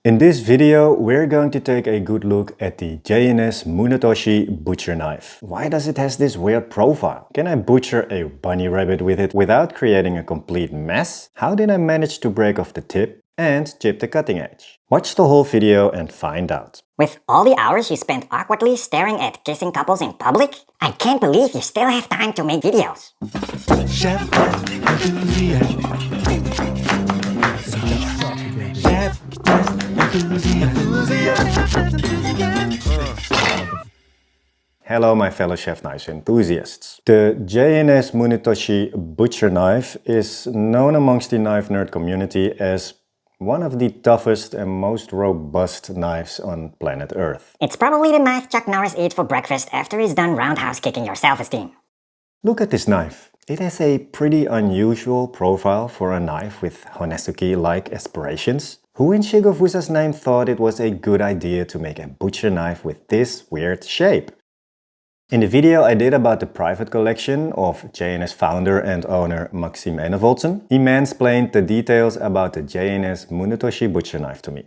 In this video, we're going to take a good look at the JNS Munetoshi Butcher Knife. Why does it has this weird profile? Can I butcher a bunny rabbit with it without creating a complete mess? How did I manage to break off the tip and chip the cutting edge? Watch the whole video and find out. With all the hours you spent awkwardly staring at kissing couples in public, I can't believe you still have time to make videos. Chef enthusiast. Chef Hello my fellow chef knife enthusiasts. The JNS Munetoshi Butcher Knife is known amongst the knife nerd community as one of the toughest and most robust knives on planet Earth. It's probably the knife Chuck Norris eats for breakfast after he's done roundhouse kicking your self-esteem. Look at this knife. It has a pretty unusual profile for a knife with Honesuki-like aspirations. Who in Shigefusa's name thought it was a good idea to make a butcher knife with this weird shape? In the video I did about the private collection of JNS founder and owner Maxime Enevoltsen, he mansplained the details about the JNS Munetoshi Butcher Knife to me.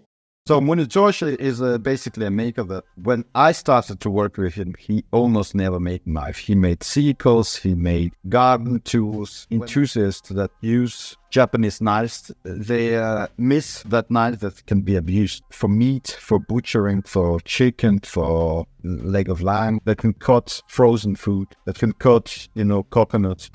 So Munetoshi is basically a maker that when I started to work with him, he almost never made knife. He made sickles, he made garden tools. Enthusiasts that use Japanese knives, they miss that knife that can be abused for meat, for butchering, for chicken, for leg of lamb, that can cut frozen food, that can cut, coconut.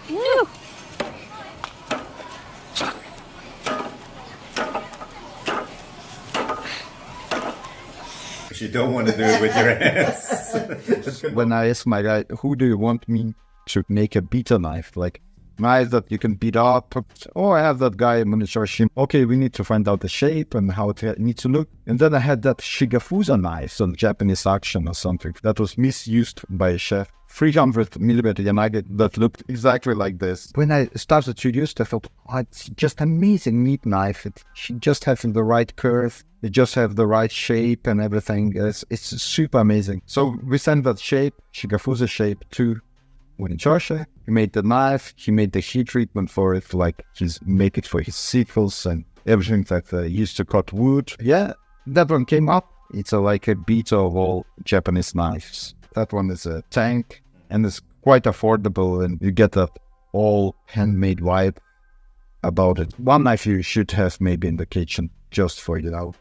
You don't want to do it with your hands. When I ask my guy, who do you want me to make a BEATER knife? Like, knife that you can beat up. Oh, I have that guy, Munetoshi. Okay, we need to find out the shape and how it needs to look. And then I had that Shigefusa knife, some Japanese action or something, that was misused by a chef. 300mm Yanagi that looked exactly like this. When I started to use it, I thought, oh, it's just amazing meat knife. It should just have the right curve. It just have the right shape and everything. It's super amazing. So we sent that shape, Shigefusa shape, to Munetoshi. He made the knife. He made the heat treatment for it, like he's make it for his sickles and everything that he used to cut wood. Yeah, that one came up. It's like a BEATER of all Japanese knives. That one is a tank and it's quite affordable, and you get that all handmade vibe about it. One knife you should have maybe in the kitchen just for,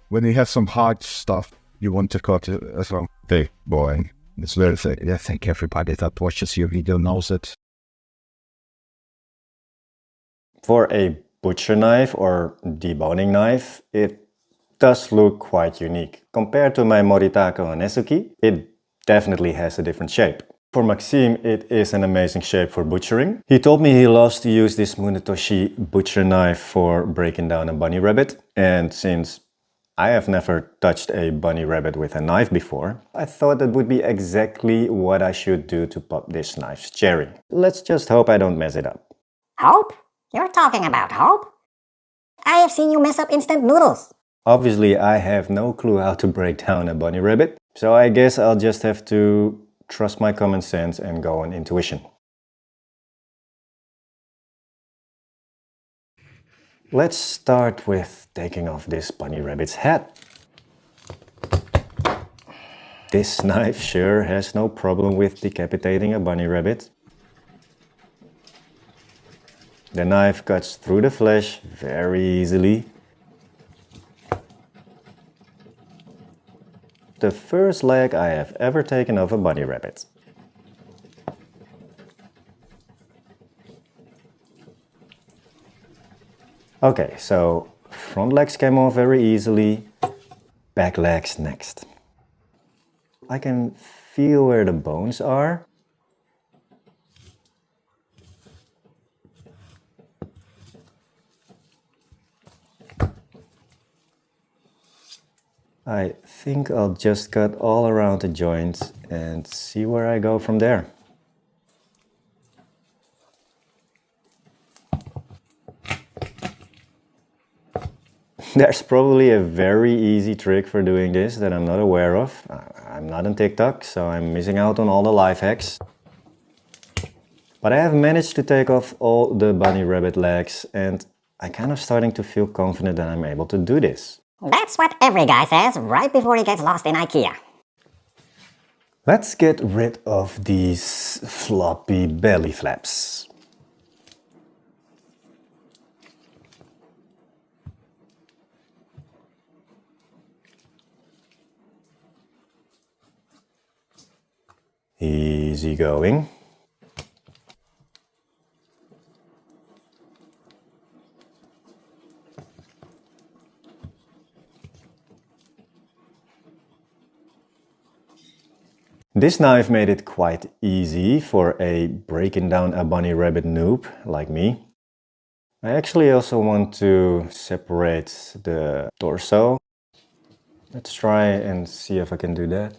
when you have some hard stuff you want to cut it as well. Very boring. It's very thick. I think everybody that watches your video knows it. For a butcher knife or deboning knife, it does look quite unique. Compared to my Moritake Honesuki, it definitely has a different shape. For Maxime, it is an amazing shape for butchering. He told me he loves to use this Munetoshi butcher knife for breaking down a bunny rabbit. And since I have never touched a bunny rabbit with a knife before, I thought that would be exactly what I should do to pop this knife's cherry. Let's just hope I don't mess it up. Hope? You're talking about hope? I have seen you mess up instant noodles. Obviously, I have no clue how to break down a bunny rabbit, so I guess I'll just have to trust my common sense and go on intuition. Let's start with taking off this bunny rabbit's head. This knife sure has no problem with decapitating a bunny rabbit. The knife cuts through the flesh very easily. The first leg I have ever taken off a bunny rabbit. Okay, so front legs came off very easily, back legs next. I can feel where the bones are. I think I'll just cut all around the joints and see where I go from there. There's probably a very easy trick for doing this that I'm not aware of. I'm not on TikTok, so I'm missing out on all the life hacks. But I have managed to take off all the bunny rabbit legs and I'm kind of starting to feel confident that I'm able to do this. That's what every guy says right before he gets lost in IKEA. Let's get rid of these floppy belly flaps. Easy going. This knife made it quite easy for a breaking down a bunny rabbit noob like me. I actually also want to separate the torso. Let's try and see if I can do that.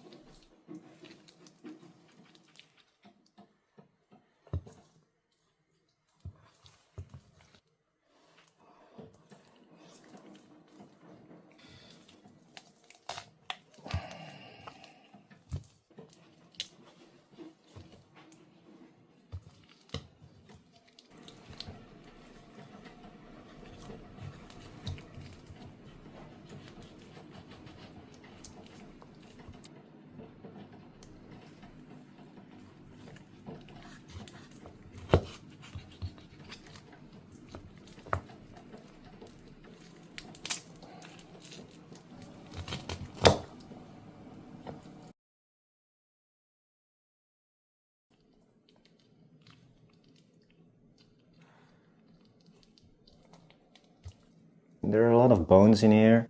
There are a lot of bones in here.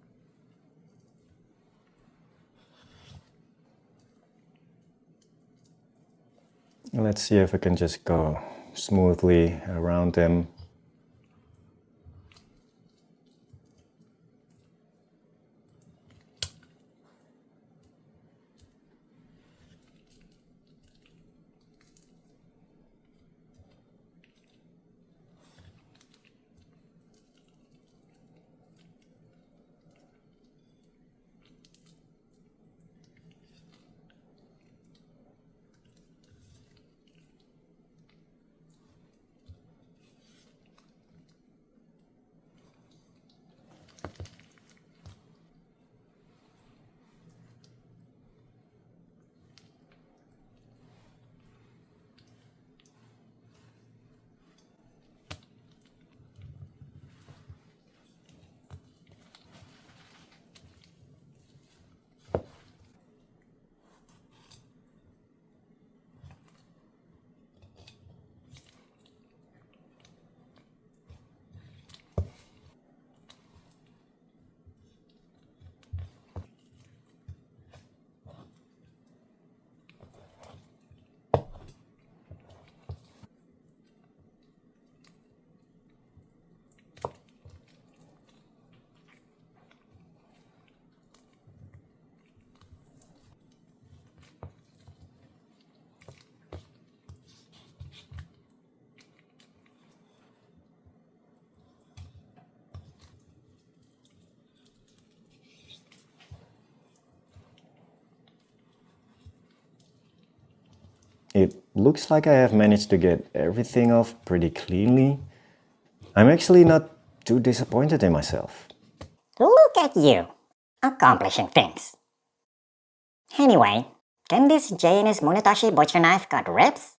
Let's see if I can just go smoothly around them. It looks like I have managed to get everything off pretty cleanly. I'm actually not too disappointed in myself. Look at you, accomplishing things. Anyway, can this JNS Munetoshi Butcher Knife cut ribs?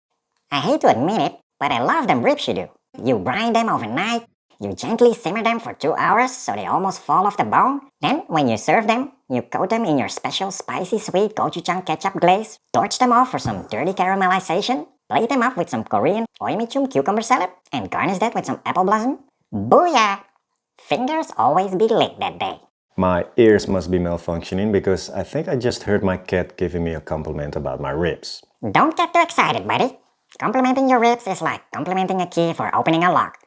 I hate to admit it, but I love them ribs you do. You brine them overnight, you gently simmer them for 2 hours so they almost fall off the bone. Then, when you serve them, you coat them in your special spicy sweet gochujang ketchup glaze, torch them off for some dirty caramelization, plate them up with some Korean oimichum cucumber salad, and garnish that with some apple blossom. Booyah! Fingers always be lit that day. My ears must be malfunctioning because I think I just heard my cat giving me a compliment about my ribs. Don't get too excited, buddy. Complimenting your ribs is like complimenting a key for opening a lock.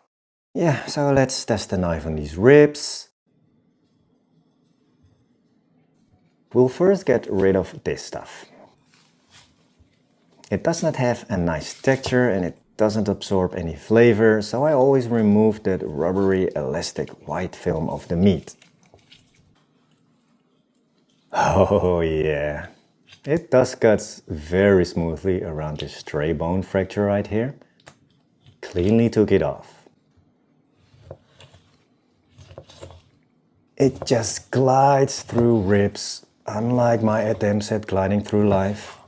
Yeah, so let's test the knife on these ribs. We'll first get rid of this stuff. It does not have a nice texture and it doesn't absorb any flavor, so I always remove that rubbery elastic white film of the meat. Oh yeah, it does cut very smoothly around this stray bone fracture right here. Cleanly took it off. It just glides through ribs, unlike my attempts at gliding through life.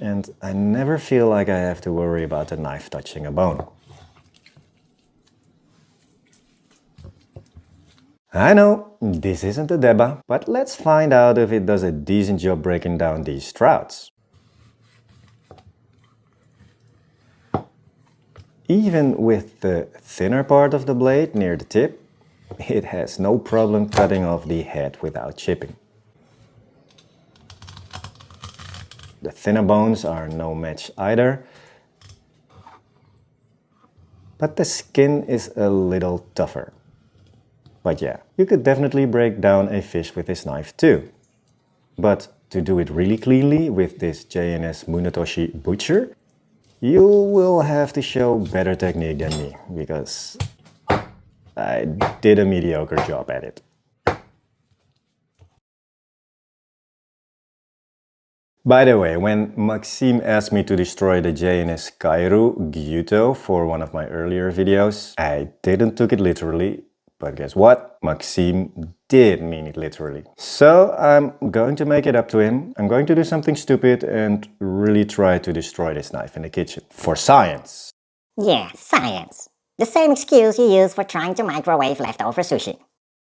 And I never feel like I have to worry about the knife touching a bone. I know, this isn't a deba, but let's find out if it does a decent job breaking down these trouts. Even with the thinner part of the blade near the tip, it has no problem cutting off the head without chipping. The thinner bones are no match either, but the skin is a little tougher. But yeah, you could definitely break down a fish with this knife too. But to do it really cleanly with this JNS Munetoshi Butcher, you will have to show better technique than me, because I did a mediocre job at it. By the way, when Maxime asked me to destroy the JNS Kairu Gyuto for one of my earlier videos, I didn't took it literally, but guess what? Maxime did mean it literally. So I'm going to make it up to him. I'm going to do something stupid and really try to destroy this knife in the kitchen. For science. Yeah, science. The same excuse you use for trying to microwave leftover sushi.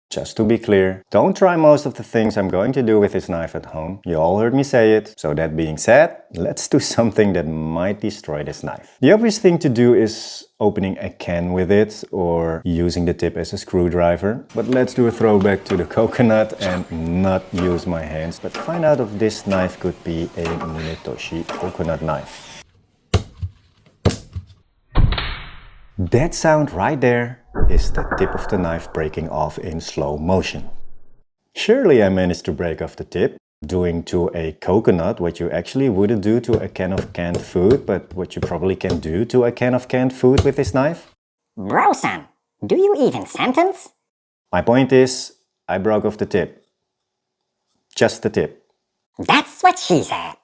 Just to be clear, don't try most of the things I'm going to do with this knife at home. You all heard me say it. So that being said, let's do something that might destroy this knife. The obvious thing to do is opening a can with it or using the tip as a screwdriver. But let's do a throwback to the coconut and not use my hands, but find out if this knife could be a Munetoshi coconut knife. That sound right there is the tip of the knife breaking off in slow motion. Surely I managed to break off the tip, doing to a coconut what you actually wouldn't do to a can of canned food, but what you probably can do to a can of canned food with this knife. Bro, son, do you even sentence? My point is, I broke off the tip. Just the tip. That's what she said.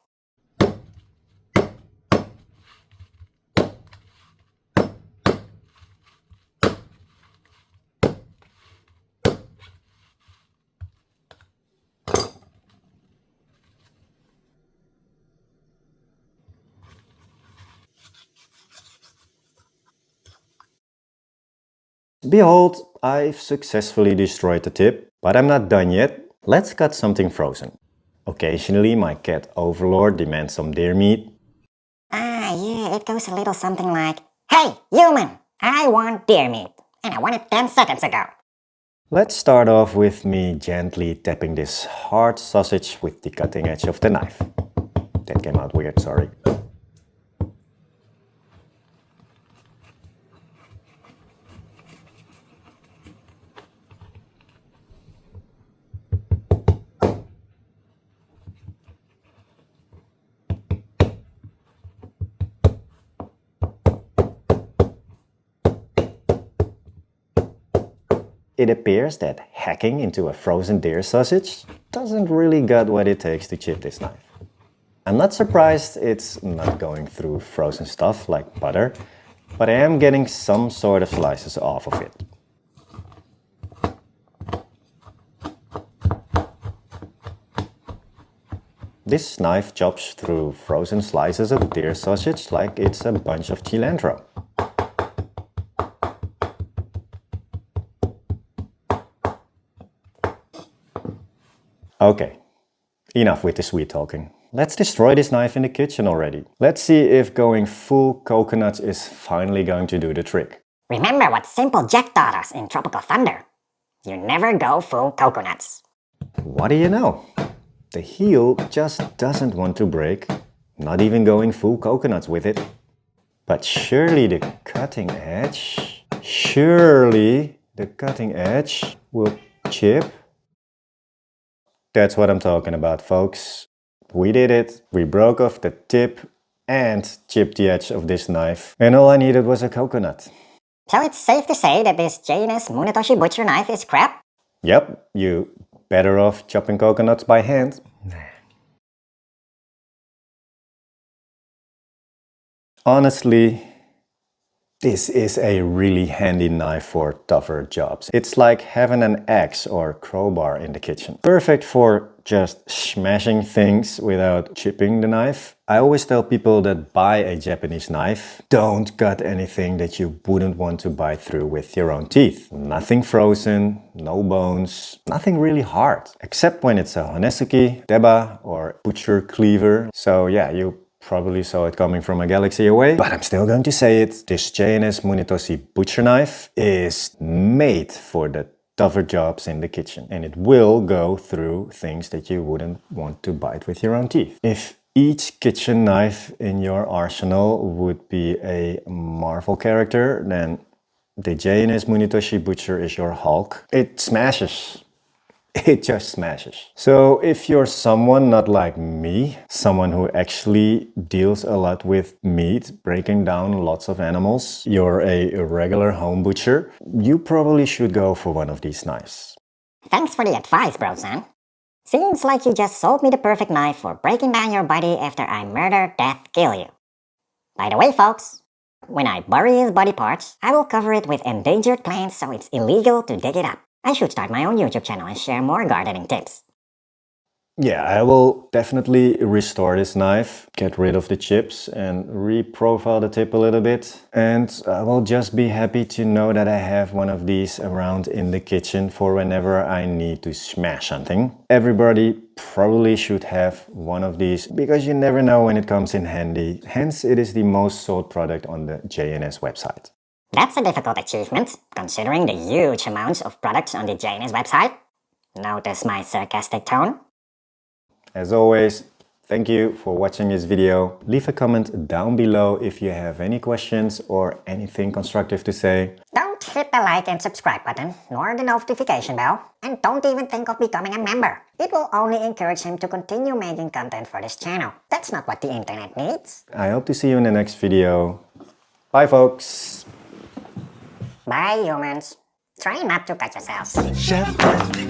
Behold, I've successfully destroyed the tip, but I'm not done yet. Let's cut something frozen. Occasionally my cat overlord demands some deer meat. Ah, yeah, it goes a little something like, "Hey, human, I want deer meat, and I want it 10 seconds ago." Let's start off with me gently tapping this hard sausage with the cutting edge of the knife. That came out weird, sorry. It appears that hacking into a frozen deer sausage doesn't really got what it takes to chip this knife. I'm not surprised it's not going through frozen stuff like butter, but I am getting some sort of slices off of it. This knife chops through frozen slices of deer sausage like it's a bunch of cilantro. Okay, enough with the sweet talking. Let's destroy this knife in the kitchen already. Let's see if going full coconuts is finally going to do the trick. Remember what Simple Jack taught us in Tropical Thunder. You never go full coconuts. What do you know? The heel just doesn't want to break, not even going full coconuts with it. But surely the cutting edge will chip. That's what I'm talking about, folks. We did it. We broke off the tip and chipped the edge of this knife. And all I needed was a coconut. So it's safe to say that this JNS Munetoshi Butcher Knife is crap? Yep, you better off chopping coconuts by hand. Honestly, This is a really handy knife for tougher jobs. It's like having an axe or crowbar in the kitchen. Perfect for just smashing things without chipping the knife. I always tell people that buy a Japanese knife, don't cut anything that you wouldn't want to bite through with your own teeth. Nothing frozen, no bones, nothing really hard. Except when it's a Honesuki, Deba or Butcher cleaver. So yeah, you probably saw it coming from a galaxy away, but I'm still going to say it. This JNS Munetoshi Butcher Knife is made for the tougher jobs in the kitchen, and it will go through things that you wouldn't want to bite with your own teeth. If each kitchen knife in your arsenal would be a Marvel character, then the JNS Munetoshi Butcher is your Hulk. It smashes. It just smashes. So if you're someone not like me, someone who actually deals a lot with meat, breaking down lots of animals, you're a regular home butcher, you probably should go for one of these knives. Thanks for the advice, bro-san. Seems like you just sold me the perfect knife for breaking down your body after I murder, death, kill you. By the way, folks, when I bury his body parts, I will cover it with endangered plants so it's illegal to dig it up. I should start my own YouTube channel and share more gardening tips. Yeah, I will definitely restore this knife, get rid of the chips and reprofile the tip a little bit. And I will just be happy to know that I have one of these around in the kitchen for whenever I need to smash something. Everybody probably should have one of these because you never know when it comes in handy. Hence, it is the most sold product on the JNS website. That's a difficult achievement, considering the huge amounts of products on the JNS website. Notice my sarcastic tone? As always, thank you for watching this video. Leave a comment down below if you have any questions or anything constructive to say. Don't hit the like and subscribe button, nor the notification bell, and don't even think of becoming a member. It will only encourage him to continue making content for this channel. That's not what the internet needs. I hope to see you in the next video. Bye, folks! Bye, humans. Try not to cut yourselves. Chef, do the